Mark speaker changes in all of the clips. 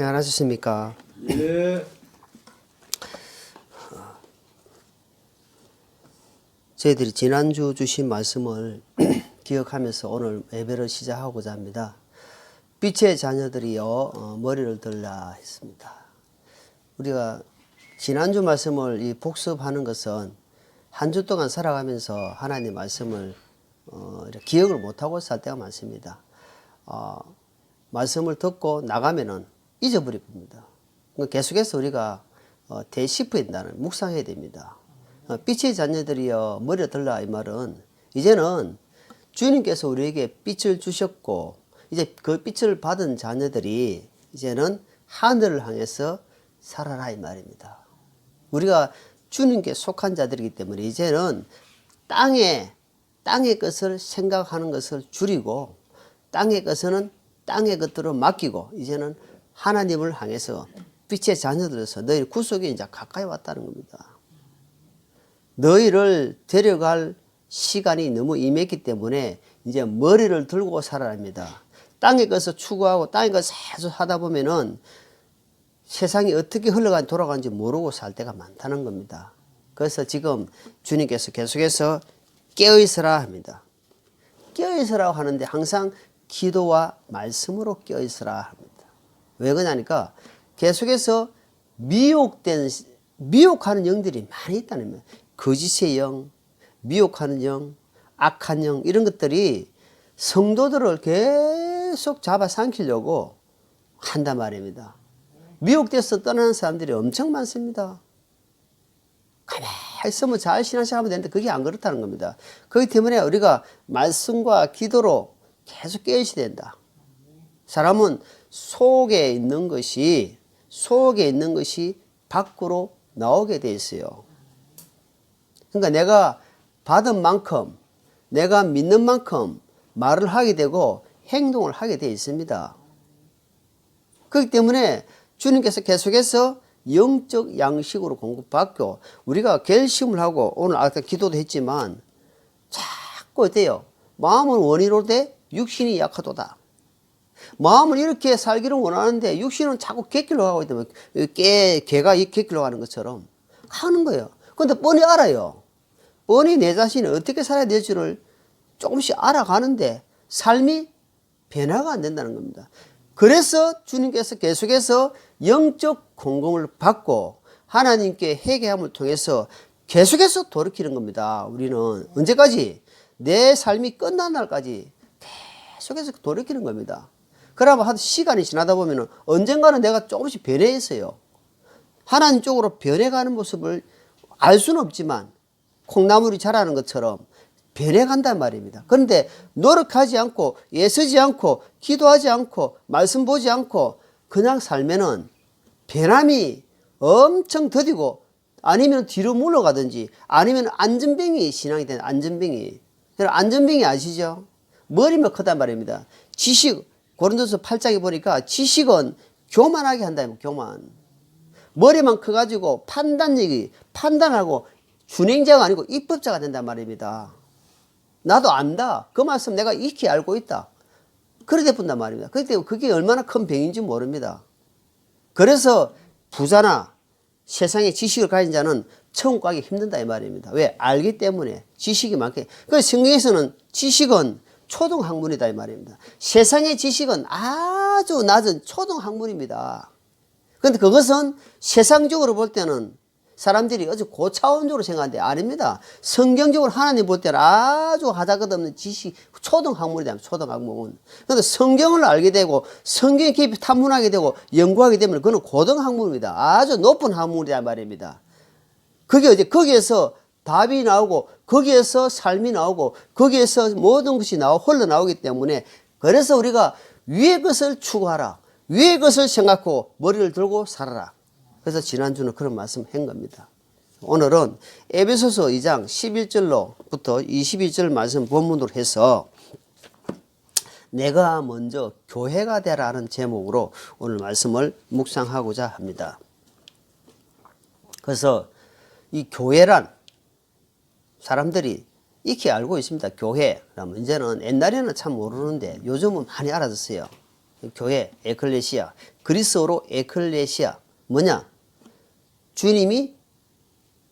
Speaker 1: 평안하셨습니까?
Speaker 2: 네.
Speaker 1: 저희들이 지난주 주신 말씀을 기억하면서 오늘 예배를 시작하고자 합니다. 빛의 자녀들이여 머리를 들라 했습니다. 우리가 지난주 말씀을 복습하는 것은 한 주 동안 살아가면서 하나님 말씀을 이렇게 기억을 못하고 살 때가 많습니다. 말씀을 듣고 나가면은 잊어버립니다. 계속해서 우리가 되짚어야 된다는, 묵상해야 됩니다. 빛의 자녀들이여 머리를 들라 이 말은 이제는 주님께서 우리에게 빛을 주셨고 이제 그 빛을 받은 자녀들이 이제는 하늘을 향해서 살아라 이 말입니다. 우리가 주님께 속한 자들이기 때문에 이제는 땅의 것을 생각하는 것을 줄이고 땅의 것은 땅의 것들을 맡기고 이제는 하나님을 향해서 빛의 자녀들로서 너희 구속이 이제 가까이 왔다는 겁니다. 너희를 데려갈 시간이 너무 임했기 때문에 이제 머리를 들고 살아야 합니다. 땅의 것을 추구하고 땅의 것을 계속 하다 보면은 세상이 어떻게 흘러가는지 돌아가는지 모르고 살 때가 많다는 겁니다. 그래서 지금 주님께서 계속해서 깨어있으라 합니다. 깨어있으라고 하는데 항상 기도와 말씀으로 깨어있으라 합니다. 왜 그러냐니까 계속해서 미혹하는 영들이 많이 있다는 거예요. 거짓의 영, 미혹하는 영, 악한 영 이런 것들이 성도들을 계속 잡아삼키려고 한단 말입니다. 미혹돼서 떠나는 사람들이 엄청 많습니다. 가만히 있으면 잘 신앙생활하면 되는데 그게 안 그렇다는 겁니다. 그렇기 때문에 우리가 말씀과 기도로 계속 깨어있어야 된다. 사람은 속에 있는 것이 밖으로 나오게 돼 있어요. 그러니까 내가 받은 만큼, 내가 믿는 만큼 말을 하게 되고 행동을 하게 돼 있습니다. 그렇기 때문에 주님께서 계속해서 영적 양식으로 공급받고 우리가 결심을 하고 오늘 아까 기도도 했지만 자꾸 어때요? 마음은 원이로 돼 육신이 약하도다. 마음은 이렇게 살기를 원하는데 육신은 자꾸 객길로 가고 있다면 개가 이 객길로 가는 것처럼 하는 거예요. 그런데 뻔히 알아요. 뻔히 내 자신이 어떻게 살아야 될지를 조금씩 알아가는데 삶이 변화가 안 된다는 겁니다. 그래서 주님께서 계속해서 영적 공공을 받고 하나님께 회개함을 통해서 계속해서 돌이키는 겁니다. 우리는 언제까지? 내 삶이 끝난 날까지 계속해서 돌이키는 겁니다. 그러면 한 시간이 지나다 보면 언젠가는 내가 조금씩 변해있어요. 하나님 쪽으로 변해가는 모습을 알 수는 없지만 콩나물이 자라는 것처럼 변해간단 말입니다. 그런데 노력하지 않고 애쓰지 않고 기도하지 않고 말씀 보지 않고 그냥 살면은 변함이 엄청 더디고 아니면 뒤로 물러가든지 아니면 안전병이 신앙이 되는 안전병이. 안전병이 아시죠? 머리만 크단 말입니다. 고린도서 8장에 보니까 지식은 교만하게 한다면 교만. 머리만 커가지고 판단하고 준행자가 아니고 입법자가 된단 말입니다. 나도 안다. 그 말씀 내가 익히 알고 있다. 그렇게 본단 말입니다. 그렇기 때문에 그게 얼마나 큰 병인지 모릅니다. 그래서 부자나 세상에 지식을 가진 자는 천국 가기 힘든다 이 말입니다. 왜? 알기 때문에 지식이 많게. 그래서 성경에서는 지식은 초등학문이다 이 말입니다. 세상의 지식은 아주 낮은 초등학문입니다. 그런데 그것은 세상적으로 볼 때는 사람들이 아주 고차원적으로 생각하는데 아닙니다. 성경적으로 하나님 볼 때는 아주 하다못없는 지식, 초등학문이다. 초등학문. 그런데 성경을 알게 되고 성경에 깊이 탐문하게 되고 연구하게 되면 그건 고등학문입니다. 아주 높은 학문이란 말입니다. 그게 이제 거기에서 답이 나오고 거기에서 삶이 나오고 거기에서 모든 것이 흘러나오기 때문에 그래서 우리가 위의 것을 추구하라. 위의 것을 생각하고 머리를 들고 살아라. 그래서 지난주는 그런 말씀 한 겁니다. 오늘은 에베소서 2장 11절로부터 22절 말씀 본문으로 해서 내가 먼저 교회가 되라는 제목으로 오늘 말씀을 묵상하고자 합니다. 그래서 이 교회란 사람들이 익히 알고 있습니다. 교회라면 이제는 옛날에는 참 모르는데 요즘은 많이 알아졌어요. 교회, 에클레시아. 그리스어로 에클레시아. 뭐냐? 주님이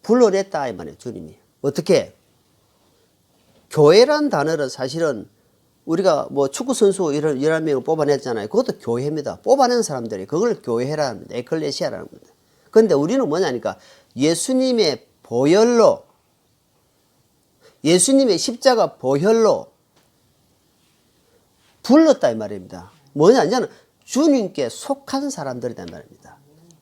Speaker 1: 불러냈다 이 말이에요. 주님이. 어떻게? 교회란 단어를 사실은 우리가 뭐 축구선수 이런 명을 뽑아냈잖아요. 그것도 교회입니다. 뽑아낸 사람들이 그걸 교회라는 겁니다. 에클레시아라는 겁니다. 그런데 우리는 뭐냐니까 예수님의 보혈로, 예수님의 십자가 보혈로 불렀다 이 말입니다. 뭐냐? 이제는 주님께 속한 사람들이다 이 말입니다.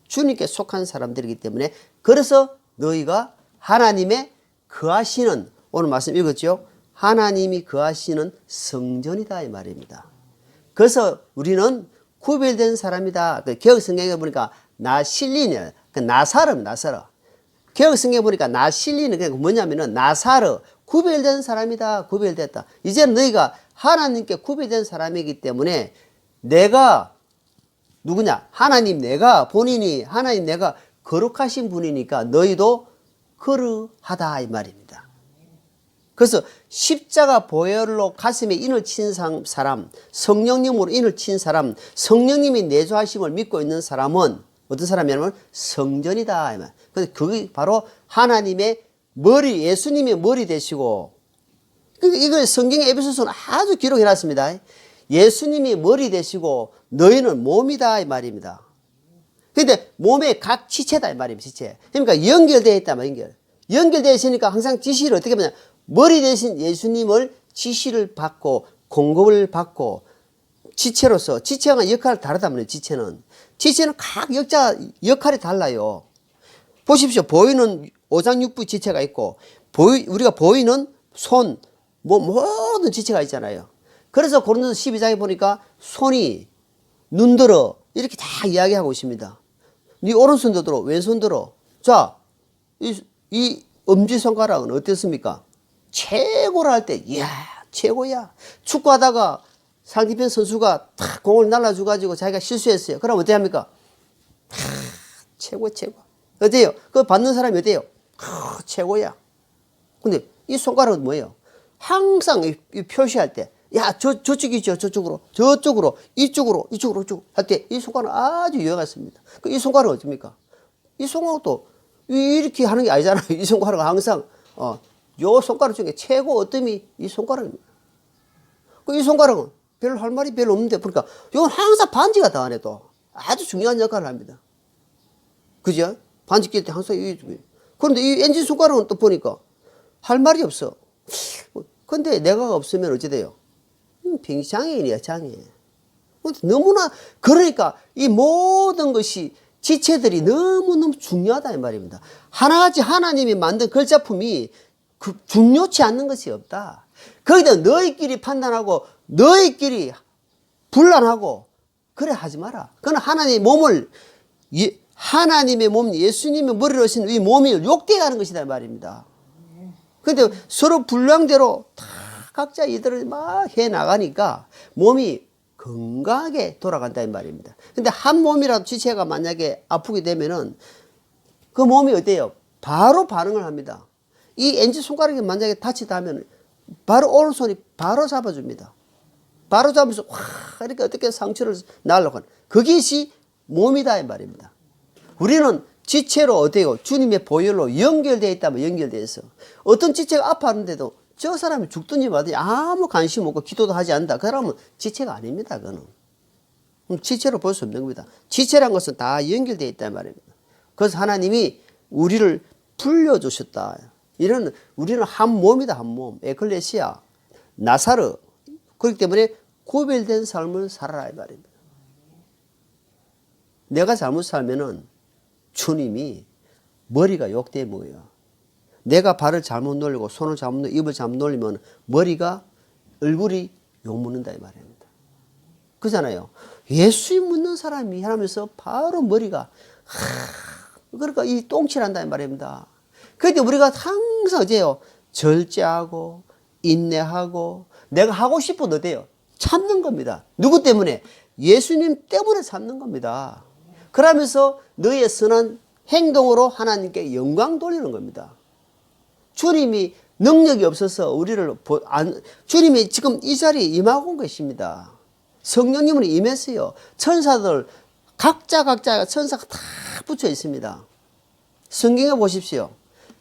Speaker 1: 주님께 속한 사람들이기 때문에 그래서 너희가 하나님의 거하시는, 오늘 말씀 읽었죠? 하나님이 거하시는 성전이다 이 말입니다. 그래서 우리는 구별된 사람이다. 개혁 성경에 보니까 나실리네, 나사르. 개혁 성경에 보니까 나실리는 그러니까 뭐냐면은 나사르, 구별된 사람이다. 구별됐다. 이제는 너희가 하나님께 구별된 사람이기 때문에 내가 누구냐? 하나님 내가 본인이 하나님 내가 거룩하신 분이니까 너희도 거룩하다 이 말입니다. 그래서 십자가 보혈로 가슴에 인을 친 사람, 성령님으로 인을 친 사람, 성령님이 내주하심을 믿고 있는 사람은 어떤 사람이냐면 성전이다. 그래서 그게 바로 하나님의 머리, 예수님의 머리 되시고, 이걸 성경의 에베소서는 아주 기록해놨습니다. 예수님이 머리 되시고 너희는 몸이다 이 말입니다. 그런데 몸의 각 지체다 이 말입니다. 지체. 그러니까 연결되어 있다 연결되어 있으니까 항상 지시를 어떻게 하냐? 머리 대신 예수님을 지시를 받고 공급을 받고 지체로서, 지체가 역할이 다르단 말이에요. 지체는 각 역할이 달라요. 보십시오. 보이는 오장육부 지체가 있고 우리가 보이는 손, 모든 지체가 있잖아요. 그래서 고린도서 12장에 보니까 손이 눈들어 이렇게 다 이야기하고 있습니다. 네 오른손도 들어, 왼손 들어. 자, 이 엄지손가락은 어땠습니까? 최고라 할 때, 이야, 최고야. 축구하다가 상대편 선수가 탁 공을 날라줘가지고 자기가 실수했어요. 그럼 어떻게 합니까? 최고. 어때요? 그거 받는 사람이 어때요? 최고야. 근데 이 손가락은 뭐예요? 항상 이 표시할 때, 야, 저쪽이죠. 저쪽으로, 이쪽으로 할 때 이 손가락은 아주 유용했습니다. 이 손가락은 어떻습니까? 이 손가락도 이렇게 하는 게 아니잖아요. 이 손가락은 항상, 요 손가락 중에 최고 어뜸이 이 손가락입니다. 이 손가락은 별로 할 말이 별로 없는데, 그러니까 이건 항상 반지가 다 안 해도 아주 중요한 역할을 합니다. 그죠? 반지 낄 때 항상 그런데 이 엔진 손가락은 또 보니까 할 말이 없어. 근데 내가 없으면 어찌 돼요? 장애인이야, 장애인. 너무나, 그러니까 이 모든 것이 지체들이 너무너무 중요하다 이 말입니다. 하나같이 하나님이 만든 걸작품이 중요치 않는 것이 없다. 거기다 너희끼리 판단하고 너희끼리 분란하고 그래 하지 마라. 그건 하나님의 몸을, 하나님의 몸, 예수님의 머리로 하신 이 몸이 욕되게 하는 것이다 이 말입니다. 그런데 서로 분량대로 다 각자 이들을 막 해 나가니까 몸이 건강하게 돌아간다 이 말입니다. 근데 한 몸이라도 지체가 만약에 아프게 되면은 그 몸이 어때요? 바로 반응을 합니다. 이 엔지 손가락이 만약에 다치다 하면 바로 오른손이 바로 잡아줍니다. 바로 잡으면서 확 이렇게 어떻게 상처를 날려고 하는 그것이 몸이다 이 말입니다. 우리는 지체로 어때요? 주님의 보혈로 연결되어 있다면 연결되어 있어. 어떤 지체가 아파하는데도 저 사람이 죽든지 말든지 아무 관심 없고 기도도 하지 않는다. 그러면 지체가 아닙니다. 그거는. 지체로 볼 수 없는 겁니다. 지체란 것은 다 연결되어 있단 말입니다. 그래서 하나님이 우리를 불려주셨다. 우리는 한 몸이다. 한 몸. 에클레시아, 나사르. 그렇기 때문에 구별된 삶을 살아라 이 말입니다. 내가 잘못 살면은 주님이 머리가 욕돼 먹어요. 내가 발을 잘못 놀리고 손을 잘못 놀리고 입을 잘못 놀리면 머리가, 얼굴이 욕먹는다 이 말입니다. 그잖아요. 예수 묻는 사람이 하면서 바로 머리가 그러니까 이 똥칠한다 이 말입니다. 그런데 우리가 항상 어째요? 절제하고 인내하고 내가 하고 싶어도 돼요. 참는 겁니다. 누구 때문에? 예수님 때문에 참는 겁니다. 그러면서 너의 선한 행동으로 하나님께 영광 돌리는 겁니다. 주님이 능력이 없어서 주님이 지금 이 자리에 임하고 온 것입니다. 성령님은 임했어요. 천사들 각자가 천사가 다 붙여 있습니다. 성경에 보십시오.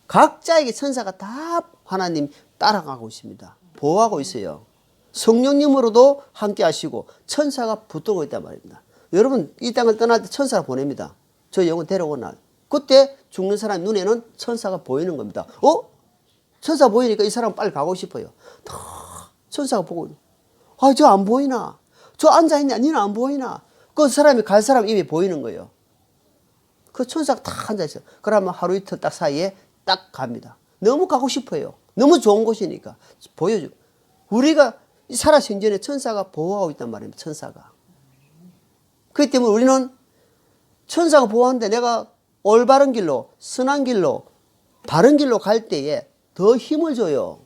Speaker 1: 각자에게 천사가 다 하나님 따라가고 있습니다. 보호하고 있어요. 성령님으로도 함께 하시고 천사가 붙들고 있단 말입니다. 여러분 이 땅을 떠날 때 천사가 보냅니다. 저 영혼 데려오는 날. 그때 죽는 사람 눈에는 천사가 보이는 겁니다. 천사 보이니까 이 사람 빨리 가고 싶어요. 천사가 보고 저 안 보이나? 저 앉아있냐? 니는 안 보이나? 그 사람이 갈 사람 이미 보이는 거예요. 그 천사가 딱 앉아있어요. 그러면 하루 이틀 딱 사이에 딱 갑니다. 너무 가고 싶어요. 너무 좋은 곳이니까 보여주고. 우리가 살아생전에 천사가 보호하고 있단 말입니다. 천사가. 그렇기 때문에 우리는 천사가 보호하는데 내가 올바른 길로 선한 길로 바른 길로 갈 때에 더 힘을 줘요.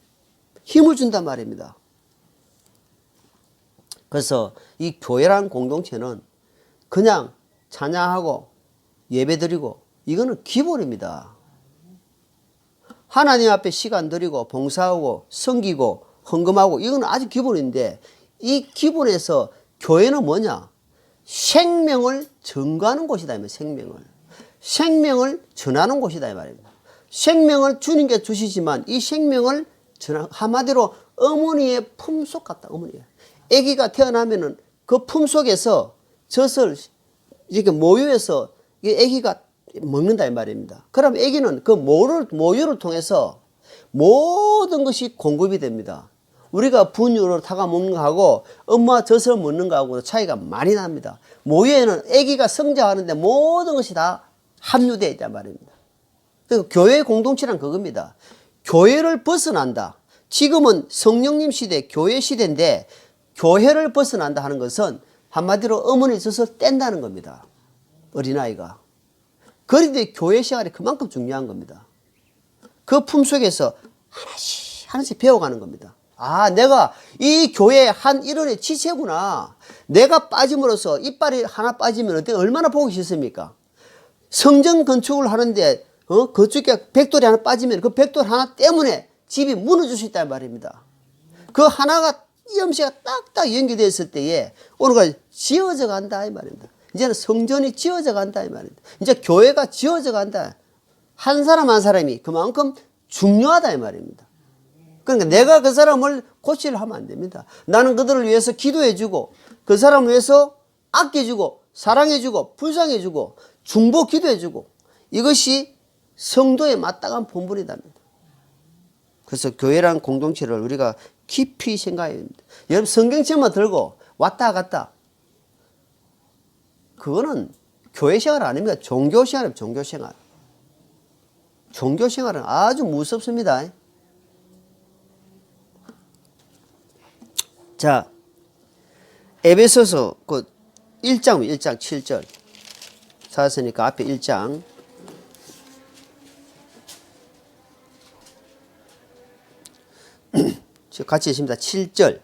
Speaker 1: 힘을 준단 말입니다. 그래서 이 교회라는 공동체는 그냥 찬양하고 예배드리고 이거는 기본입니다. 하나님 앞에 시간 드리고 봉사하고 섬기고 헌금하고 이건 아주 기본인데 이 기본에서 교회는 뭐냐? 생명을 증거하는 곳이다. 생명을 전하는 곳이다 이 말입니다. 생명을 주님께 주시지만 이 생명을 한마디로 어머니의 품속 같다. 어머니의 아기가 태어나면은 그 품속에서 젖을 이렇게 모유에서 이 아기가 먹는다 이 말입니다. 그럼 아기는 그 모유를 통해서 모든 것이 공급이 됩니다. 우리가 분유로 타가 먹는 거하고 엄마 젖을 먹는 거하고 차이가 많이 납니다. 모유에는 아기가 성장하는데 모든 것이 다 함유되어 있단 말입니다. 그래서 교회 공동체란 그겁니다. 교회를 벗어난다. 지금은 성령님 시대, 교회 시대인데 교회를 벗어난다 하는 것은 한마디로 어머니 젖을 뗀다는 겁니다. 어린아이가. 그런데 교회 생활이 그만큼 중요한 겁니다. 그 품속에서 하나씩 배워가는 겁니다. 내가 이 교회의 한 일원의 지체구나. 내가 빠짐으로써 이빨이 하나 빠지면 얼마나 보기 싫습니까? 성전 건축을 하는데 그쪽에 벽돌이 하나 빠지면 그 벽돌 하나 때문에 집이 무너질 수 있다는 말입니다. 그 하나가 띄엄새가 딱딱 연결되어 있을 때에 오늘까지 지어져 간다 이 말입니다. 이제는 성전이 지어져 간다 이 말입니다. 이제 교회가 지어져 간다. 한 사람 한 사람이 그만큼 중요하다 이 말입니다. 그러니까 내가 그 사람을 고치려 하면 안 됩니다. 나는 그들을 위해서 기도해주고 그 사람을 위해서 아껴주고 사랑해주고 불쌍해주고 중보 기도해주고 이것이 성도의 마땅한 본분이답니다. 그래서 교회란 공동체를 우리가 깊이 생각해야 됩니다. 여러분 성경책만 들고 왔다 갔다 그거는 교회 생활 아닙니다. 종교 생활입니다. 종교 생활. 종교 생활은 아주 무섭습니다. 자, 에베소서 그 1장 7절 찾았으니까 앞에 1장 같이 있습니다. 7절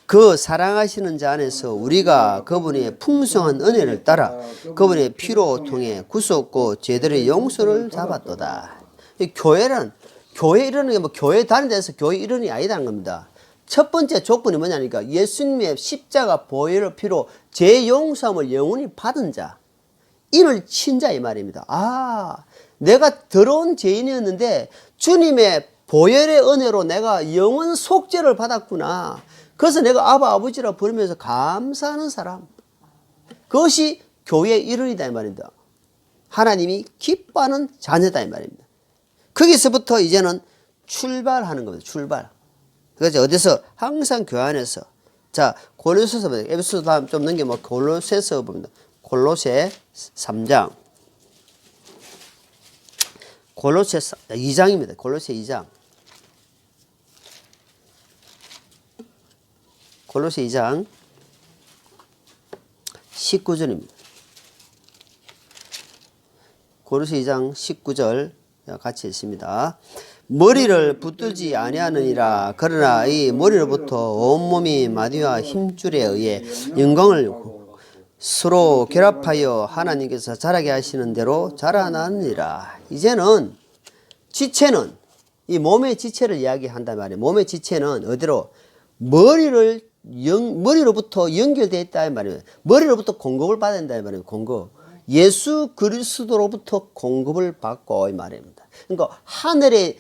Speaker 1: 그 사랑하시는 자 안에서 우리가 그분의 풍성한 은혜를 따라 그분의 피로 통해 구속고 죄들의 용서를 잡았도다. 이 교회란 교회 이러는 게 뭐 교회 다니는 데서 교회 이론이 아니다는 겁니다. 첫 번째 조건이 뭐냐니까 예수님의 십자가 보혈의 피로 죄 용서함을 영원히 받은 자 이를 친 자 이 말입니다. 내가 더러운 죄인이었는데 주님의 보혈의 은혜로 내가 영원 속죄를 받았구나. 그래서 내가 아버지라 부르면서 감사하는 사람. 그것이 교회의 일원이다 이 말입니다. 하나님이 기뻐하는 자녀다 이 말입니다. 거기서부터 이제는 출발하는 겁니다. 출발. 그래서 어디서 항상 교회 안에서 자 골로새서 에베소서 다음 좀 넘겨 골로새서 봅니다. 골로새 3장 골로새 2장입니다. 골로새 2장 골로새 2장 19절입니다. 골로새 2장 19절 같이 있습니다. 머리를 붙들지 아니하느니라. 그러나 이 머리로부터 온몸이 마디와 힘줄에 의해 영광을 서로 결합하여 하나님께서 자라게 하시는 대로 자라나느니라. 이제는 지체는 이 몸의 지체를 이야기한단 말이에요. 몸의 지체는 어디로? 머리를 머리로부터 연결되어 있다 이 말이에요. 머리로부터 공급을 받아야 된다 이 말이에요. 공급. 예수 그리스도로부터 공급을 받고 이 말입니다. 그러니까 하늘의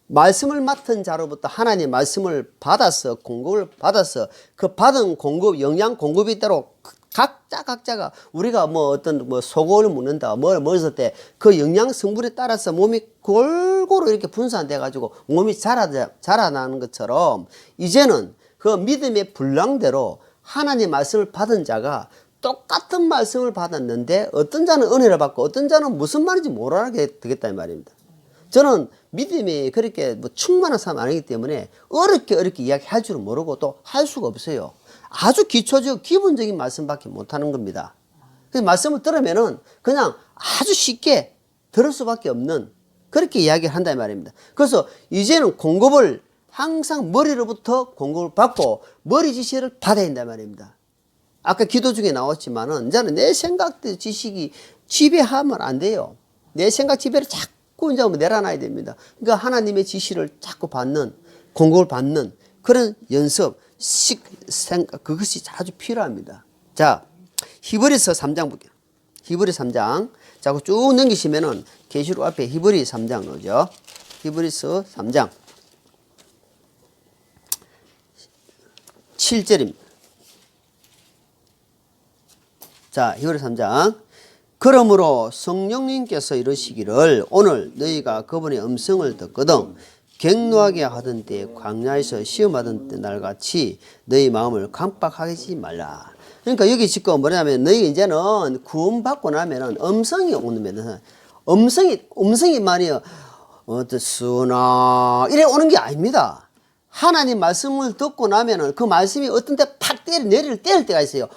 Speaker 1: 말씀을 맡은 자로부터 하나님의 말씀을 받아서 공급을 받아서 그 받은 공급 영양 공급이 따로 각자가 우리가 뭐 어떤 뭐 소고기를 먹는다 뭘 먹었을 때 그 영양 성분에 따라서 몸이 골고루 이렇게 분산돼 가지고 몸이 자라나는 것처럼 이제는 그 믿음의 분량대로 하나님의 말씀을 받은 자가 똑같은 말씀을 받았는데 어떤 자는 은혜를 받고 어떤 자는 무슨 말인지 모르게 되겠다 이 말입니다. 저는 믿음이 그렇게 뭐 충만한 사람 아니기 때문에 어렵게 이야기할 줄은 모르고 또 할 수가 없어요. 아주 기초적 기본적인 말씀밖에 못하는 겁니다. 그 말씀을 들으면은 그냥 아주 쉽게 들을 수밖에 없는 그렇게 이야기를 한다 이 말입니다. 그래서 이제는 공급을 항상 머리로부터 공급을 받고 머리 지시를 받아야 된다 말입니다. 아까 기도 중에 나왔지만은 이제는 내 생각들 지식이 지배하면 안 돼요. 내 생각 지배를 자꾸 이제 내려놔야 됩니다. 그러니까 하나님의 지시를 자꾸 받는 공급을 받는 그런 연습, 생각 그것이 아주 필요합니다. 자, 히브리서 3장 볼게요. 히브리서 3장 자꾸 쭉 넘기시면은 계시록 앞에 히브리 3장 나오죠. 히브리서 3장 7절입니다. 자, 히브리 3장. 그러므로 성령님께서 이러시기를 오늘 너희가 그분의 음성을 듣거든 갱노하게 하던 때 광야에서 시험하던 때 날같이 너희 마음을 깜빡하지 말라. 그러니까 여기 지금 뭐냐면 너희 이제는 구원받고 나면은 음성이 오면 음성이 말이요 어떠수나 이래 오는 게 아닙니다. 하나님 말씀을 듣고 나면은 그 말씀이 어떤 때 팍 때릴 때가 있어요.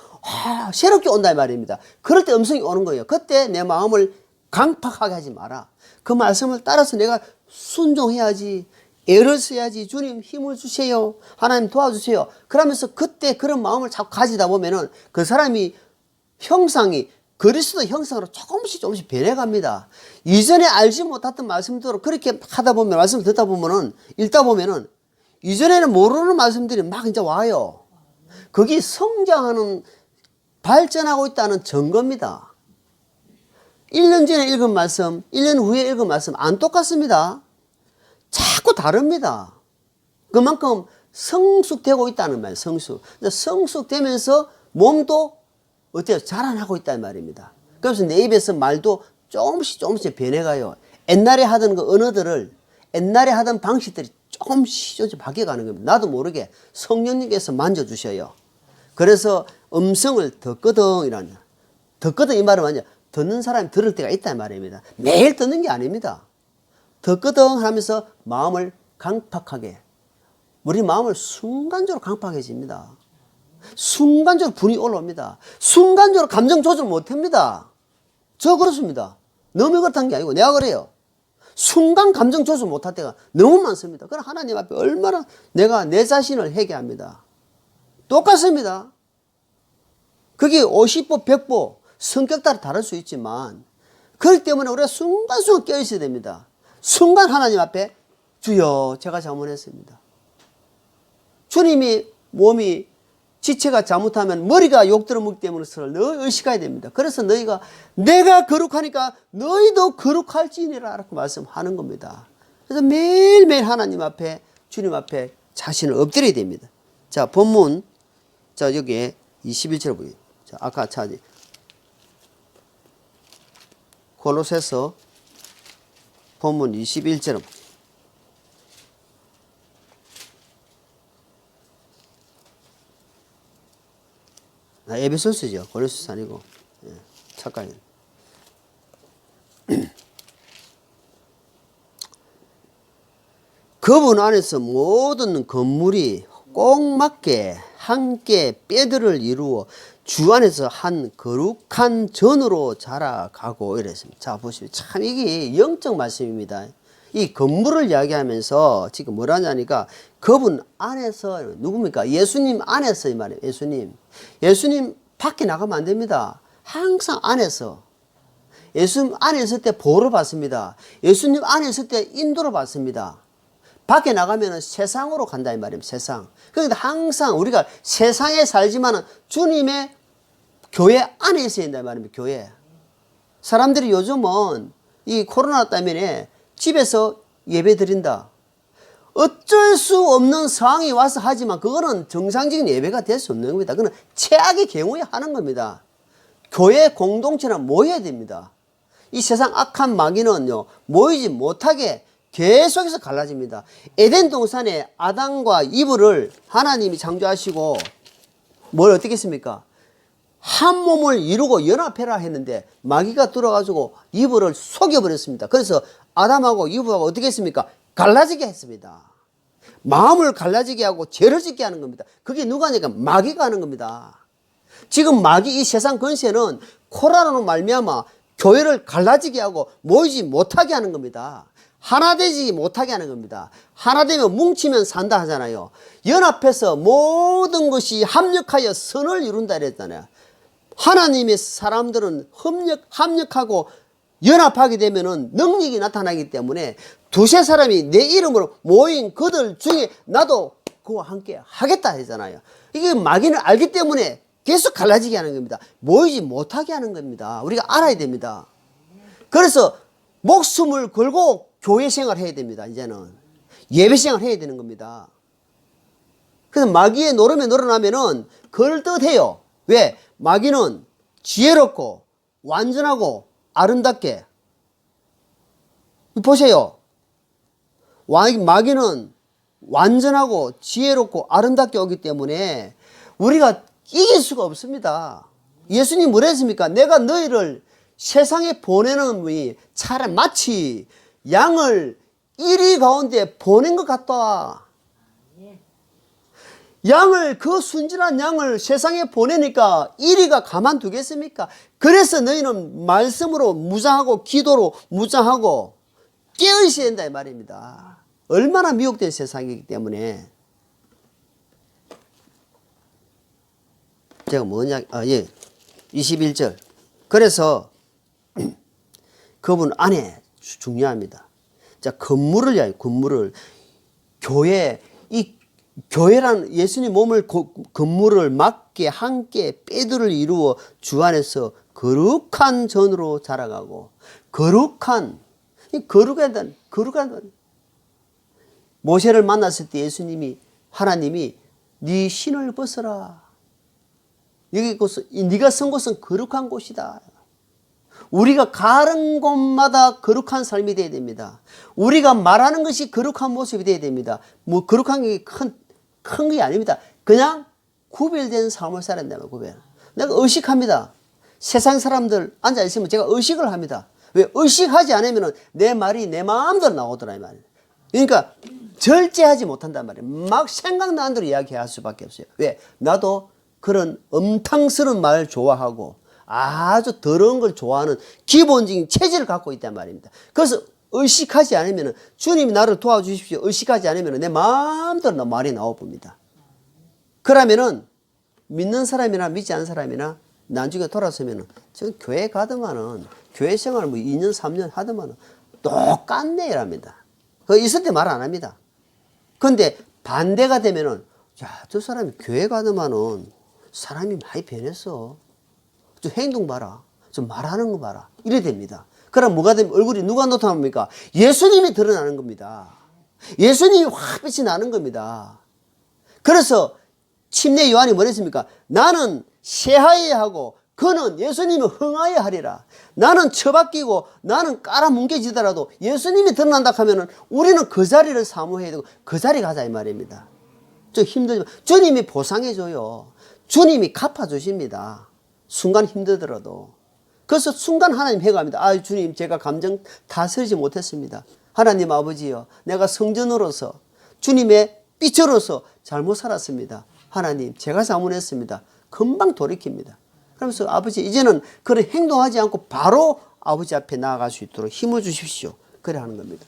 Speaker 1: 새롭게 온다 이 말입니다. 그럴 때 음성이 오는 거예요. 그때 내 마음을 강팍하게 하지 마라. 그 말씀을 따라서 내가 순종해야지. 애를 써야지. 주님 힘을 주세요. 하나님 도와주세요. 그러면서 그때 그런 마음을 자꾸 가지다 보면은 그 사람이 형상이 그리스도 형상으로 조금씩 변해갑니다. 이전에 알지 못했던 말씀대로 그렇게 하다 보면 말씀을 듣다 보면은 읽다 보면은 이전에는 모르는 말씀들이 막 이제 와요. 그게 성장하는 발전하고 있다는 증거입니다. 1년 전에 읽은 말씀, 1년 후에 읽은 말씀 안 똑같습니다. 자꾸 다릅니다. 그만큼 성숙되고 있다는 말이에요. 성숙되면서 몸도 어때요? 자라나고 있다는 말입니다. 그래서 내 입에서 말도 조금씩 변해가요. 옛날에 하던 그 언어들을 옛날에 하던 방식들이 조금씩 바뀌어가는 겁니다. 나도 모르게 성령님께서 만져주셔요. 그래서 음성을 듣거든 이라는 듣거든 이 말은 뭐냐 듣는 사람이 들을 때가 있다는 말입니다. 매일 듣는 게 아닙니다. 듣거든 하면서 마음을 강팍하게 우리 마음을 순간적으로 강팍해집니다. 순간적으로 분이 올라옵니다. 순간적으로 감정 조절 못합니다. 저 그렇습니다. 너무 그렇다는 게 아니고 내가 그래요. 순간 감정 조절 못할 때가 너무 많습니다. 그럼 하나님 앞에 얼마나 내가 내 자신을 회개합니다. 똑같습니다. 그게 50보, 100보 성격 따라 다를 수 있지만 그렇기 때문에 우리가 순간순간 깨어있어야 됩니다. 순간 하나님 앞에 주여 제가 잘못했습니다. 주님이 몸이 지체가 잘못하면 머리가 욕 들어먹기 때문에 늘 의식해야 됩니다. 그래서 너희가 내가 거룩하니까 너희도 거룩할지니라 라고 말씀하는 겁니다. 그래서 매일매일 하나님 앞에 주님 앞에 자신을 엎드려야 됩니다. 자 본문 자 여기에 21절 보세요. 자 아까 차지 골로새서 본문 21절 에베소서죠. 골로새서 아니고 착각이네. 그분 안에서 모든 건물이 꼭 맞게 함께 뼈들을 이루어 주 안에서 한 거룩한 전으로 자라가고 이랬습니다. 자 보시면 참 이게 영적 말씀입니다. 이 건물을 이야기하면서 지금 뭐라냐니까 그분 안에서 누굽니까? 예수님 안에서 이 말이에요. 예수님 밖에 나가면 안 됩니다. 항상 안에서 예수님 안에 있을 때 보호를 받습니다. 예수님 안에 있을 때 인도를 받습니다. 밖에 나가면 세상으로 간다 이 말입니다. 세상. 그런데 항상 우리가 세상에 살지만 주님의 교회 안에 있어야 된다 이 말입니다. 교회. 사람들이 요즘은 이 코로나 때문에 집에서 예배 드린다. 어쩔 수 없는 상황이 와서 하지만 그거는 정상적인 예배가 될 수 없는 겁니다. 그건 최악의 경우에 하는 겁니다. 교회 공동체는 모여야 됩니다. 이 세상 악한 마귀는요, 모이지 못하게 계속해서 갈라집니다. 에덴 동산에 아담과 이브를 하나님이 창조하시고 뭘 어떻게 했습니까? 한 몸을 이루고 연합해라 했는데 마귀가 들어가지고 이브를 속여버렸습니다. 그래서 아담하고 이브하고 어떻게 했습니까? 갈라지게 했습니다. 마음을 갈라지게 하고 죄를 짓게 하는 겁니다. 그게 누가 하니까 마귀가 하는 겁니다. 지금 마귀 이 세상 권세는 코로나로 말미암아 교회를 갈라지게 하고 모이지 못하게 하는 겁니다. 하나 되지 못하게 하는 겁니다. 하나 되면 뭉치면 산다 하잖아요. 연합해서 모든 것이 합력하여 선을 이룬다 그랬잖아요. 하나님의 사람들은 합력하고 연합하게 되면은 능력이 나타나기 때문에 두세 사람이 내 이름으로 모인 그들 중에 나도 그와 함께 하겠다 했잖아요. 이게 마귀는 알기 때문에 계속 갈라지게 하는 겁니다. 모이지 못하게 하는 겁니다. 우리가 알아야 됩니다. 그래서 목숨을 걸고 교회 생활 해야 됩니다. 이제는 예배 생활 해야 되는 겁니다. 그래서 마귀의 노름에 놀아나면은 걸듯해요. 왜? 마귀는 지혜롭고 완전하고 아름답게 보세요. 마귀는 완전하고 지혜롭고 아름답게 오기 때문에 우리가 이길 수가 없습니다. 예수님 뭐라 했습니까? 내가 너희를 세상에 보내는 분이 차라리 마치 양을 이리 가운데 보낸 것 같다. 양을, 그 순진한 양을 세상에 보내니까 이리가 가만두겠습니까? 그래서 너희는 말씀으로 무장하고 기도로 무장하고 깨어있어야 된다 이 말입니다. 얼마나 미혹된 세상이기 때문에. 제가 뭐냐, 21절. 그래서 그분 안에 중요합니다. 자, 건물을 교회란 예수님 몸을 건물을 맞게 함께 뼈들을 이루어 주 안에서 거룩한 전으로 자라가고 거룩한 모세를 만났을 때 하나님이 네 신을 벗어라. 네가 선 곳은 거룩한 곳이다. 우리가 가는 곳마다 거룩한 삶이 되어야 됩니다. 우리가 말하는 것이 거룩한 모습이 되어야 됩니다. 뭐 거룩한 게 큰 게 아닙니다. 그냥 구별된 삶을 살아야 된다면 구별. 내가 의식합니다. 세상 사람들 앉아있으면 제가 의식을 합니다. 왜? 의식하지 않으면 내 말이 내 마음대로 나오더라 이 말이에요. 그러니까 절제하지 못한단 말이에요. 막 생각나는 대로 이야기할 수밖에 없어요. 왜? 나도 그런 엄탕스러운 말 좋아하고 아주 더러운 걸 좋아하는 기본적인 체질을 갖고 있단 말입니다. 그래서 의식하지 않으면 주님이 나를 도와주십시오. 의식하지 않으면 내 마음대로 말이 나와봅니다. 그러면은 믿는 사람이나 믿지 않는 사람이나 나중에 돌아서면은 지금 교회 가더만은 교회 생활 뭐 2년 3년 하더만은 똑같네 이랍니다. 그 있을 때 말 안 합니다. 근데 반대가 되면은 야, 저 사람이 교회 가더만은 사람이 많이 변했어. 저 행동 봐라. 저 말하는 거 봐라. 이래 됩니다. 그럼 뭐가 되면 얼굴이 누가 나타납니까? 예수님이 드러나는 겁니다. 예수님이 화빛이 나는 겁니다. 그래서 침례 요한이 뭐랬습니까? 나는 새하얘 하고 그는 예수님이 흥하ye 하리라. 나는 처박히고 나는 깔아뭉개지더라도 예수님이 드러난다 하면은 우리는 그 자리를 사모해야 되고 그 자리 가자 이 말입니다. 좀 힘들지만 주님이 보상해줘요. 주님이 갚아주십니다. 순간 힘들더라도. 그래서 순간 하나님 회개합니다. 아, 주님, 제가 감정 다스리지 못했습니다. 하나님 아버지요, 내가 성전으로서 주님의 삐처로서 잘못 살았습니다. 하나님, 제가 잘못했습니다. 금방 돌이킵니다. 그러면서 아버지, 이제는 그런 행동하지 않고 바로 아버지 앞에 나아갈 수 있도록 힘을 주십시오. 그래 하는 겁니다.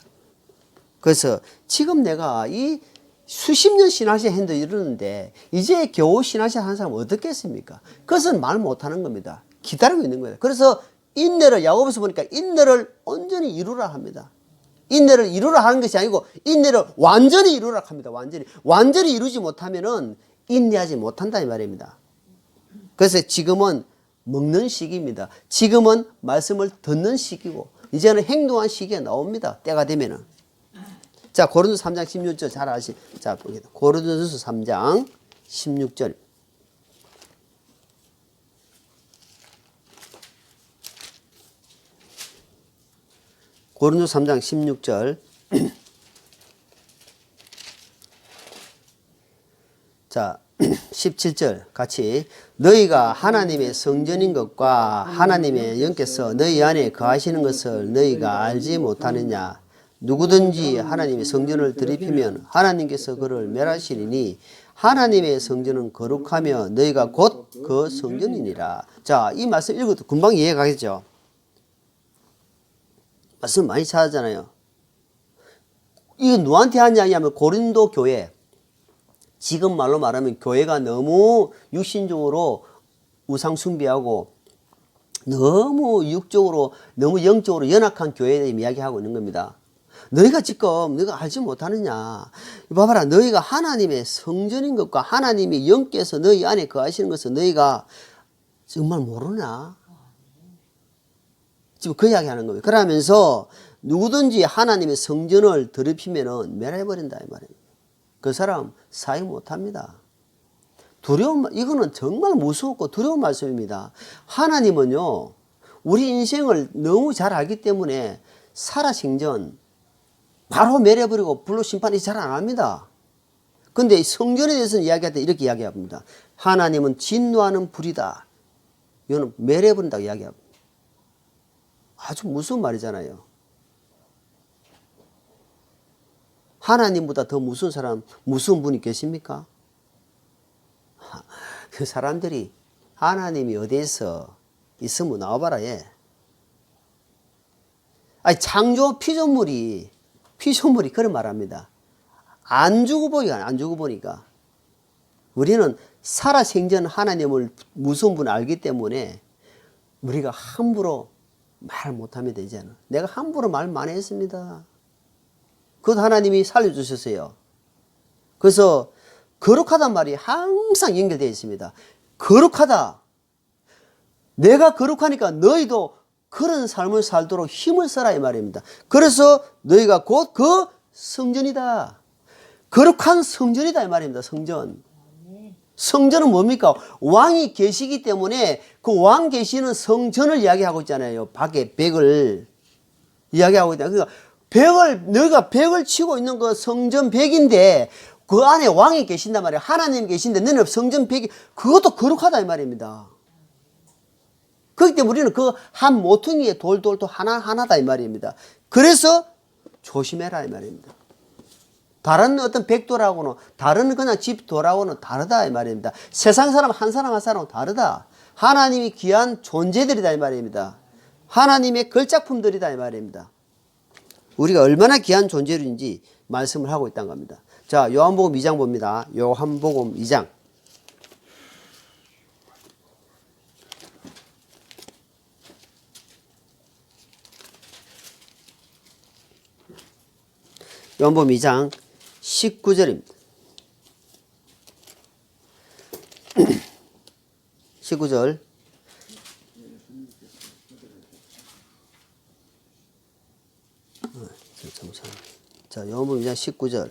Speaker 1: 그래서 지금 내가 이 수십 년 신앙생활 했는데 이러는데 이제 겨우 신앙생활 하는 사람은 어떻겠습니까? 그것은 말 못하는 겁니다. 기다리고 있는 거예요. 그래서 인내를 야고보서 보니까 인내를 온전히 이루라 합니다. 인내를 이루라 하는 것이 아니고 인내를 완전히 이루라 합니다. 완전히 이루지 못하면은 인내하지 못한다 이 말입니다. 그래서 지금은 먹는 시기입니다. 지금은 말씀을 듣는 시기고 이제는 행동한 시기가 나옵니다. 때가 되면은. 자, 고린도서 3장 16절 잘 아시. 자, 고린도서 3장 16절. 고린도서 3장 16절. 자, 17절 같이 너희가 하나님의 성전인 것과 하나님의 영께서 너희 안에 거하시는 것을 너희가 알지 못하느냐. 누구든지 하나님의 성전을 더럽히면 하나님께서 그를 멸하시리니 하나님의 성전은 거룩하며 너희가 곧 그 성전이니라. 자, 이 말씀 읽어도 금방 이해가 가겠죠. 말씀 많이 찾았잖아요. 이건 누구한테 한 이야기냐면 고린도 교회. 지금 말로 말하면 교회가 너무 육신적으로 우상 숭배하고 너무 육적으로 너무 영적으로 연약한 교회에 대해 이야기하고 있는 겁니다. 너희가 지금 너희가 알지 못하느냐. 봐봐라. 너희가 하나님의 성전인 것과 하나님의 영께서 너희 안에 거하시는 것을 너희가 정말 모르나. 지금 그 이야기 하는 거예요. 그러면서 누구든지 하나님의 성전을 더럽히면은 멸해버린다 이 말이에요. 그 사람 사역 못합니다. 이거는 정말 무섭고 두려운 말씀입니다. 하나님은요, 우리 인생을 너무 잘 알기 때문에 살아생전 바로 멸해버리고 불로 심판이 잘 안 합니다. 근데 성전에 대해서는 이야기할 때 이렇게 이야기합니다. 하나님은 진노하는 불이다. 이거는 멸해버린다고 이야기합니다. 아주 무서운 말이잖아요. 하나님보다 더 무서운 사람, 무서운 분이 계십니까? 그 사람들이 하나님이 어디에서 있으면 나와봐라, 예. 아니, 피조물이 그런 말 합니다. 안 죽어 보니까. 우리는 살아생전 하나님을 무서운 분을 알기 때문에 우리가 함부로 말 못하면 되잖아. 내가 함부로 말 많이 했습니다. 그것 하나님이 살려주셨어요. 그래서 거룩하단 말이 항상 연결되어 있습니다. 거룩하다. 내가 거룩하니까 너희도 그런 삶을 살도록 힘을 써라 이 말입니다. 그래서 너희가 곧 그 성전이다. 거룩한 성전이다 이 말입니다. 성전. 성전은 뭡니까? 왕이 계시기 때문에 그 왕 계시는 성전을 이야기하고 있잖아요. 밖에 벽을 이야기하고 있다. 그러니까 너희가 벽을 치고 있는 그 성전 벽인데 그 안에 왕이 계신단 말이에요. 하나님 계신데 너는 성전 벽이 그것도 거룩하다 이 말입니다. 그렇기 때문에 우리는 그 한 모퉁이의 돌도 하나하나다 이 말입니다. 그래서 조심해라 이 말입니다. 다른 어떤 백돌하고는 다른 그냥 집돌하고는 다르다 이 말입니다. 세상 사람 한 사람은 다르다. 하나님이 귀한 존재들이다 이 말입니다. 하나님의 걸작품들이다 이 말입니다. 우리가 얼마나 귀한 존재인지 말씀을 하고 있다는 겁니다. 자, 요한복음 2장 봅니다. 요한복음 2장. 요한복음 2장 19절입니다. 19절. 자, 요한복음 2장 19절.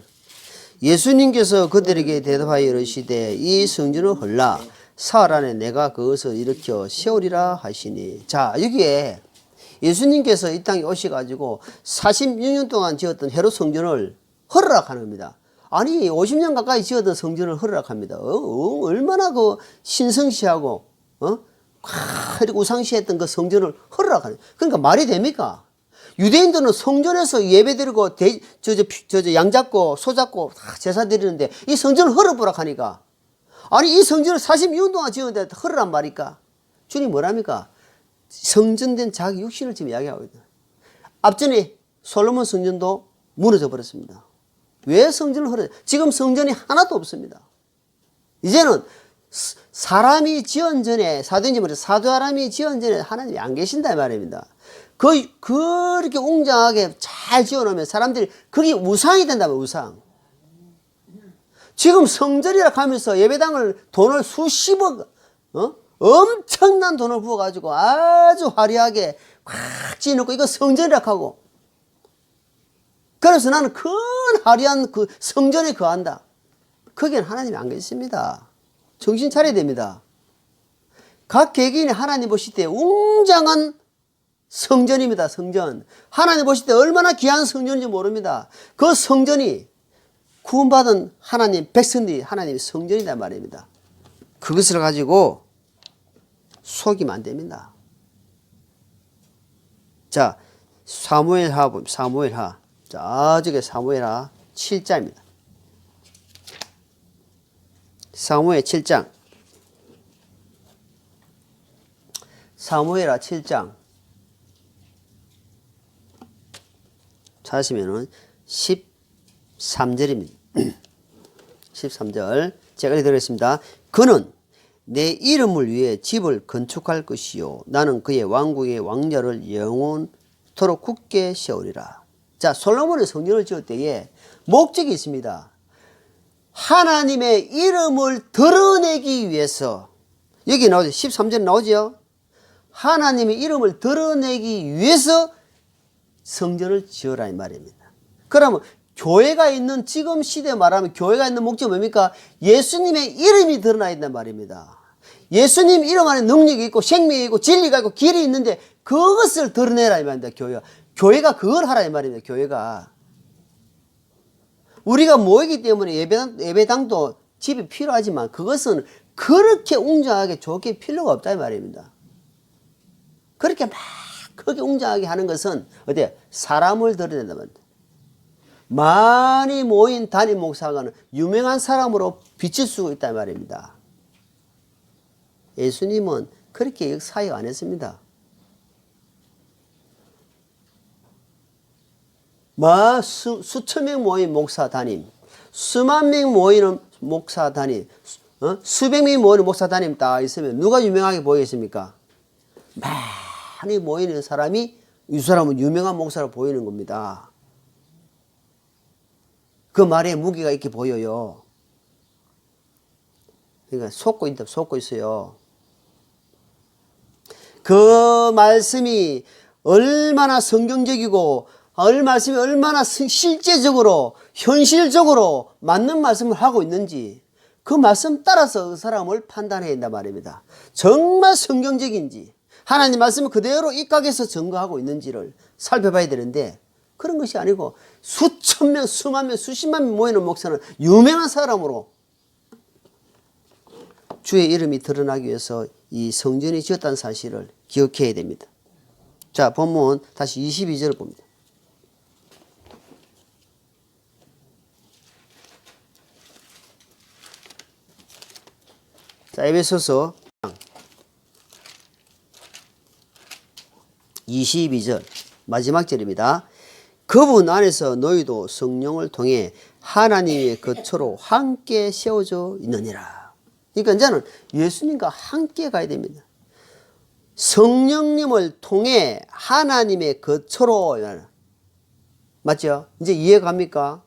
Speaker 1: 예수님께서 그들에게 대답하여 이르시되 이 성전을 헐라 사흘 안에 내가 그것을 일으켜 세우리라 하시니. 자, 여기에 예수님께서 이 땅에 오셔가지고 46년 동안 지었던 헤롯 성전을 허락하는 겁니다. 아니 50년 가까이 지었던 성전을 허락합니다. 얼마나 그 신성시하고 이렇게 우상시했던 그 성전을 허락하는. 그러니까 말이 됩니까? 유대인들은 성전에서 예배드리고 양 잡고 소 잡고 제사 드리는데 이 성전을 허락하니까 아니 이 성전을 46년 동안 지었는데 허락한 말이까? 주님 뭐랍니까? 성전된 자기 육신을 지금 이야기하고 있다. 앞전에 솔로몬 성전도 무너져 버렸습니다. 왜 성전을 허락? 지금 성전이 하나도 없습니다. 이제는 사람이 지은 전에 사도 사람이 지은 전에 하나님이 안 계신다 이 말입니다. 그렇게 웅장하게 잘 지어놓으면 사람들이 그게 우상이 된다면 우상. 지금 성전이라 하면서 예배당을 돈을 수십억, 엄청난 돈을 부어가지고 아주 화려하게 꽉 지어놓고 이거 성전이라 하고. 그래서 나는 큰 화려한 그 성전에 거한다. 거기는 하나님이 안 계십니다. 정신 차려야 됩니다. 각 개개인이 하나님 보실 때 웅장한 성전입니다. 성전. 하나님 보실 때 얼마나 귀한 성전인지 모릅니다. 그 성전이 구원받은 하나님 백성들이 하나님의 성전이란 말입니다. 그것을 가지고 속이면 안 됩니다. 자, 사무엘하. 저쪽에 사무엘하 7장입니다. 사무엘 7장. 사무엘하 7장. 찾으시면은 13절입니다. 13절. 제가 읽어드리겠습니다. 그는 내 이름을 위해 집을 건축할 것이요. 나는 그의 왕국의 왕좌를 영원토록 굳게 세우리라. 자, 솔로몬이 성전을 지을 때에 목적이 있습니다. 하나님의 이름을 드러내기 위해서. 여기 나오죠. 13절에 나오죠. 하나님의 이름을 드러내기 위해서 성전을 지으라 이 말입니다. 그러면 교회가 있는 지금 시대에 말하면 교회가 있는 목적이 뭡니까? 예수님의 이름이 드러나야 된단 말입니다. 예수님 이름 안에 능력이 있고 생명이 있고 진리가 있고 길이 있는데 그것을 드러내라 이 말입니다. 교회가 그걸 하라 이 말입니다. 교회가. 우리가 모이기 때문에 예배당도 집이 필요하지만 그것은 그렇게 웅장하게 좋게 필요가 없다 이 말입니다. 그렇게 막 크게 웅장하게 하는 것은 어때요? 사람을 드러낸단 말입니다. 많이 모인 담임 목사가 유명한 사람으로 비칠 수 있다 말입니다. 예수님은 그렇게 사역 안 했습니다. 수천 명 모인 목사 담임, 수만 명 모이는 목사 담임, 수백 명 모이는 목사 담임 다 있으면 누가 유명하게 보이겠습니까? 많이 모이는 사람이 이 사람은 유명한 목사로 보이는 겁니다. 그 말에 무게가 있게 보여요. 그러니까 속고 있어요. 그 말씀이 얼마나 성경적이고 말씀이 얼마나 실제적으로 현실적으로 맞는 말씀을 하고 있는지 그 말씀 따라서 그 사람을 판단해야 된단 말입니다. 정말 성경적인지 하나님 말씀을 그대로 입각해서 증거하고 있는지를 살펴봐야 되는데 그런 것이 아니고 수천 명, 수만 명, 수십만 명 모이는 목사는 유명한 사람으로 주의 이름이 드러나기 위해서 이 성전이 지었다는 사실을 기억해야 됩니다. 자, 본문 다시 22절을 봅니다. 자, 에베소서 22절 마지막 절입니다. 그분 안에서 너희도 성령을 통해 하나님의 거처로 함께 세워져 있느니라. 그러니까 이제는 예수님과 함께 가야 됩니다. 성령님을 통해 하나님의 거처로. 맞죠? 이제 이해갑니까?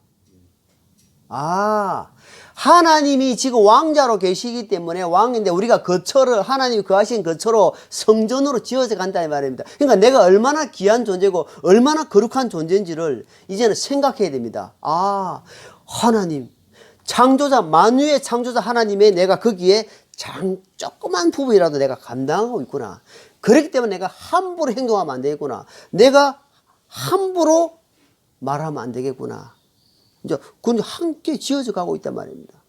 Speaker 1: 하나님이 지금 왕자로 계시기 때문에 왕인데 우리가 거처를 하나님이 거하신 거처로 성전으로 지어져 간다는 말입니다. 그러니까 내가 얼마나 귀한 존재고 얼마나 거룩한 존재인지를 이제는 생각해야 됩니다. 하나님 창조자 만유의 창조자 하나님의 내가 거기에 조그만 부분이라도 내가 감당하고 있구나. 그렇기 때문에 내가 함부로 행동하면 안 되겠구나. 내가 함부로 말하면 안 되겠구나. 이제 그건 함께 지어져 가고 있단 말입니다.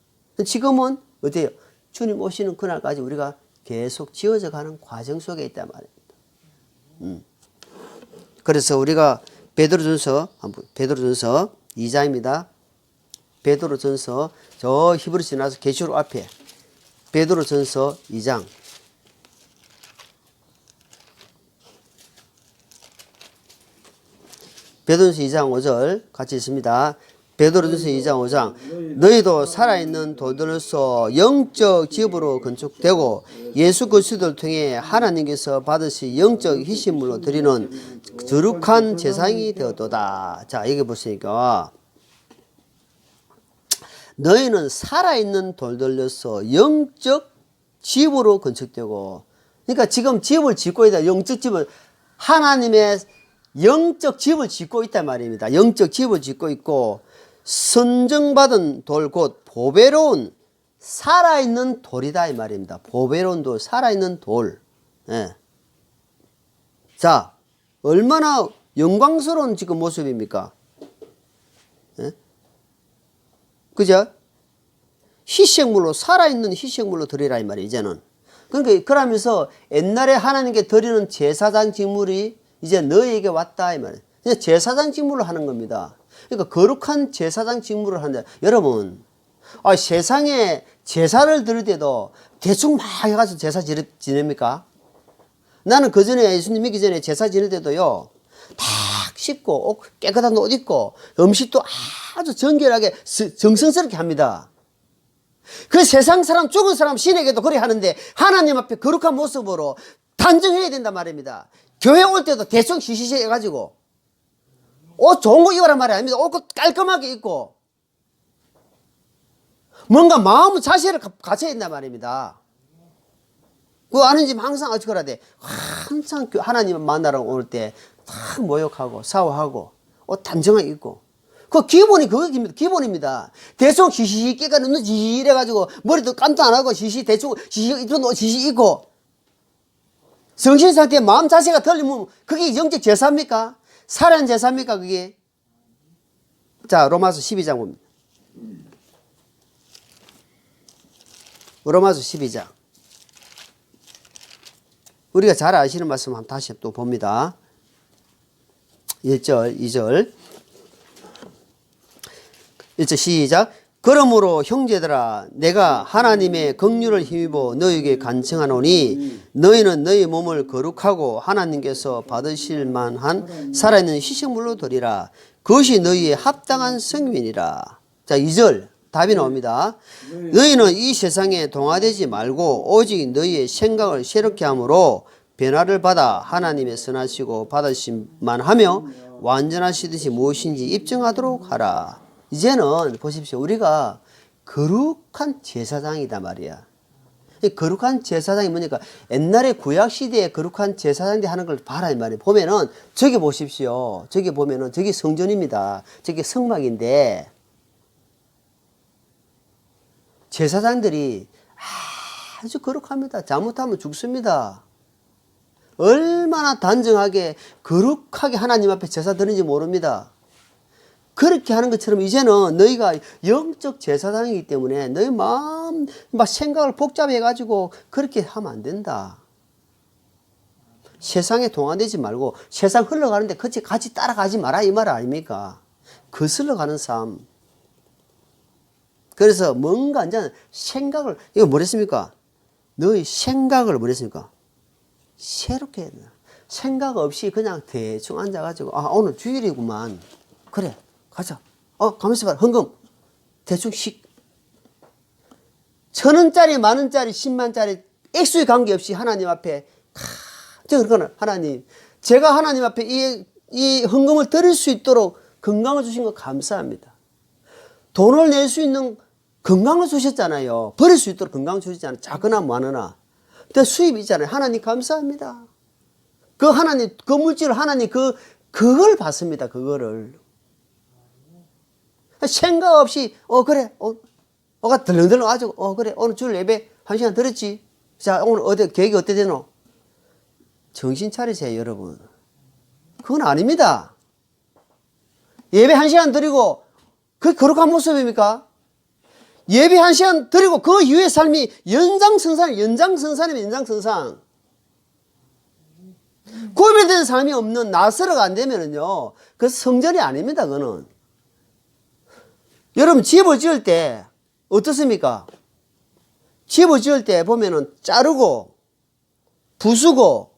Speaker 1: 지금은 어때요? 주님 오시는 그날까지 우리가 계속 지어져 가는 과정 속에 있단 말입니다. 그래서 우리가 베드로전서 2장입니다. 베드로전서 저 히브리서 나서 계시록 앞에 베드로전서 2장 베드로전서 2장 5절 같이 있습니다. 베드로전서 2장 5장 너희도 살아있는 돌들로서 영적 집으로 건축되고 예수 그리스도를 통해 하나님께서 받으신 영적 희신물로 드리는 거룩한 제사장이 되었도다. 자, 여기 보시니까 너희는 살아있는 돌들로서 영적 집으로 건축되고, 그러니까 지금 집을 짓고 있다. 영적 집을, 하나님의 영적 집을 짓고 있단 말입니다. 영적 집을 짓고 있고, 선정받은 돌, 곧 보배로운 살아있는 돌이다 이 말입니다. 보배로운 돌, 살아있는 돌. 예. 자, 얼마나 영광스러운 지금 모습입니까? 예? 그죠? 희생물로, 살아있는 희생물로 드리라 이 말이에요, 이제는. 그러니까 그러면서 옛날에 하나님께 드리는 제사장 직물이 이제 너희에게 왔다 이 말이에요. 이제 제사장 직물을 하는 겁니다. 그러니까 거룩한 제사장 직물을 하는데, 여러분, 세상에 제사를 드릴 때도 대충 막 해가지고 제사 지냅니까? 나는 그 전에 예수님 믿기 전에 제사 지낼 때도요, 탁 씻고 깨끗한 옷 입고 음식도 아주 정결하게 정성스럽게 합니다. 그 세상 사람, 죽은 사람 신에게도 그래 하는데 하나님 앞에 거룩한 모습으로 단정해야 된단 말입니다. 교회 올 때도 대충 시시시 해가지고 옷 좋은 거 입으란 말이 아닙니다. 옷 깔끔하게 입고 뭔가 마음 자세를 갖춰야 된단 말입니다. 그거 아는지 항상 어찌 그러야 돼. 항상 하나님 만나러 올 때 다 모욕하고 샤워하고 옷 단정하게 입고, 그 기본이 그겁니다. 기본입니다. 대충 시시 깨가 눈 지시 이래가지고 머리도 깜도 안 하고 시시 대충 시시 입던 옷 시시 입고 정신 상태 마음 자세가 틀리면 그게 영적 제사입니까? 살아있는 제사입니까 그게? 자, 로마서 12장 봅니다. 로마서 12장. 우리가 잘 아시는 말씀 한번 다시 또 봅니다. 1절, 2절. 1절 시작. 그러므로 형제들아, 내가 하나님의 긍휼을 힘입어 너희에게 간청하노니 너희는 너희 몸을 거룩하고 하나님께서 받으실 만한 살아있는 희생물로 드리라. 그것이 너희의 합당한 성민이라. 자, 2절 답이 나옵니다. 너희는 이 세상에 동화되지 말고 오직 너희의 생각을 새롭게 함으로 변화를 받아 하나님의 선하시고 받으실만 하며 완전하시듯이 무엇인지 입증하도록 하라. 이제는 보십시오. 우리가 거룩한 제사장이다 말이야. 이 거룩한 제사장이 뭐니까 옛날에 구약시대에 거룩한 제사장들이 하는 걸 봐라 이 말이에요. 보면은 저기 보십시오. 저기 보면은 저기 성전입니다. 저기 성막인데 제사장들이 아주 거룩합니다. 잘못하면 죽습니다. 얼마나 단정하게 거룩하게 하나님 앞에 제사 드리는지 모릅니다. 그렇게 하는 것처럼 이제는 너희가 영적 제사장이기 때문에 너희 마음 막 생각을 복잡해 가지고 그렇게 하면 안 된다. 세상에 동화되지 말고 세상 흘러가는데 같이 따라가지 마라 이 말 아닙니까? 거슬러 가는 삶. 그래서 뭔가 이제 생각을, 이거 뭐랬습니까? 너희 생각을 뭐랬습니까? 새롭게 해야 된다. 생각 없이 그냥 대충 앉아가지고, 오늘 주일이구만. 그래, 가자. 가만있어 봐라. 헌금. 대충 1,000원짜리, 만원짜리, 10만짜리, 액수에 관계없이 하나님 앞에, 그러거나, 하나님. 제가 하나님 앞에 이 헌금을 드릴 수 있도록 건강을 주신 거 감사합니다. 돈을 낼 수 있는 건강을 주셨잖아요. 버릴 수 있도록 건강을 주셨잖아요. 작거나 많으나. 근데 수입이 있잖아요. 하나님 감사합니다. 그 하나님, 그 물질을 하나님 그걸 받습니다. 그거를. 생각 없이, 그래. 가 덜렁덜렁 아주, 그래. 오늘 주일 예배 1시간 들었지? 자, 오늘 계획이 어떻게 되노? 정신 차리세요, 여러분. 그건 아닙니다. 예배 1시간 드리고, 그게 거룩한 모습입니까? 예배 1시간 드리고 그 이후의 삶이 연장성산입니다. 연장성산. 구별된 삶이 없는 나서러가 안 되면은요, 그 성전이 아닙니다. 그거는. 여러분 집을 지을 때 어떻습니까? 집을 지을 때 보면은 자르고 부수고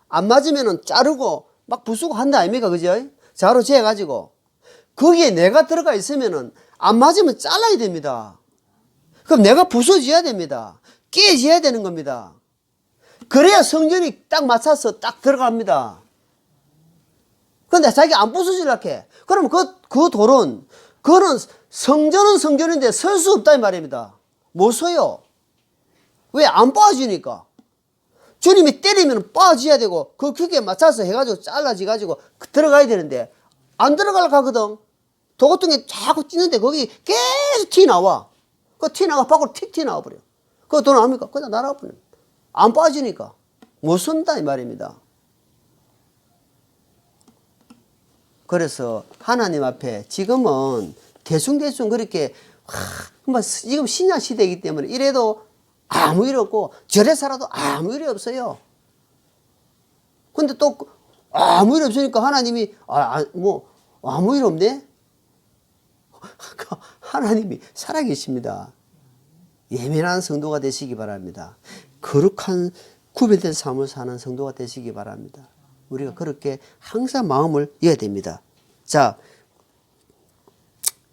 Speaker 1: 안 맞으면은 자르고 막 부수고 한다 아닙니까? 그죠? 자로 재가지고 거기에 내가 들어가 있으면은 안 맞으면 잘라야 됩니다. 그럼 내가 부서져야 됩니다. 깨져야 되는 겁니다. 그래야 성전이 딱 맞춰서 딱 들어갑니다. 근데 자기 안 부수지려 해. 그러면 그 돌은, 그거는 성전은 성전인데 설 수 없다 이 말입니다. 못 서요. 왜? 안 빠지니까. 주님이 때리면 빠져야 되고, 그 크기에 맞춰서 해가지고 잘라지가지고 들어가야 되는데, 안 들어가려고 하거든. 도구통에 자꾸 찌는데 거기 계속 티 나와. 그 티 나가 밖으로 틱 티 나와버려. 그거 돈 압니까? 그냥 날아버려. 안 빠지니까. 못 쓴다 이 말입니다. 그래서 하나님 앞에 지금은 대충대충 그렇게 지금 신약 시대이기 때문에 이래도 아무 일 없고 저래 살아도 아무 일이 없어요. 근데 또 아무 일 없으니까 하나님이 아무 일 없네? 하나님이 살아계십니다. 예민한 성도가 되시기 바랍니다. 거룩한 구별된 삶을 사는 성도가 되시기 바랍니다. 우리가 그렇게 항상 마음을 이어야 됩니다. 자,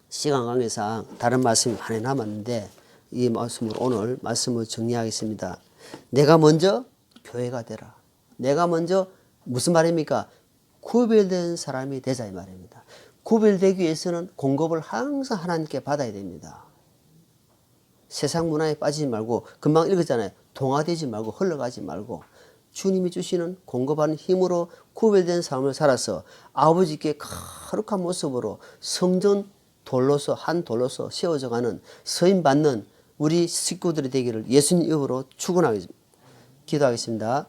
Speaker 1: 시간 관계상 다른 말씀이 많이 남았는데 이 말씀으로 오늘 말씀을 정리하겠습니다. 내가 먼저 교회가 되라. 내가 먼저 무슨 말입니까? 구별된 사람이 되자 이 말입니다. 구별되기 위해서는 공급을 항상 하나님께 받아야 됩니다. 세상 문화에 빠지지 말고, 금방 읽었잖아요. 동화되지 말고 흘러가지 말고 주님이 주시는 공급하는 힘으로 구별된 삶을 살아서 아버지께 거룩한 모습으로 성전 돌로서 한 돌로서 세워져가는 서임받는 우리 식구들이 되기를 예수님 이름으로 축원하겠습니다. 기도하겠습니다.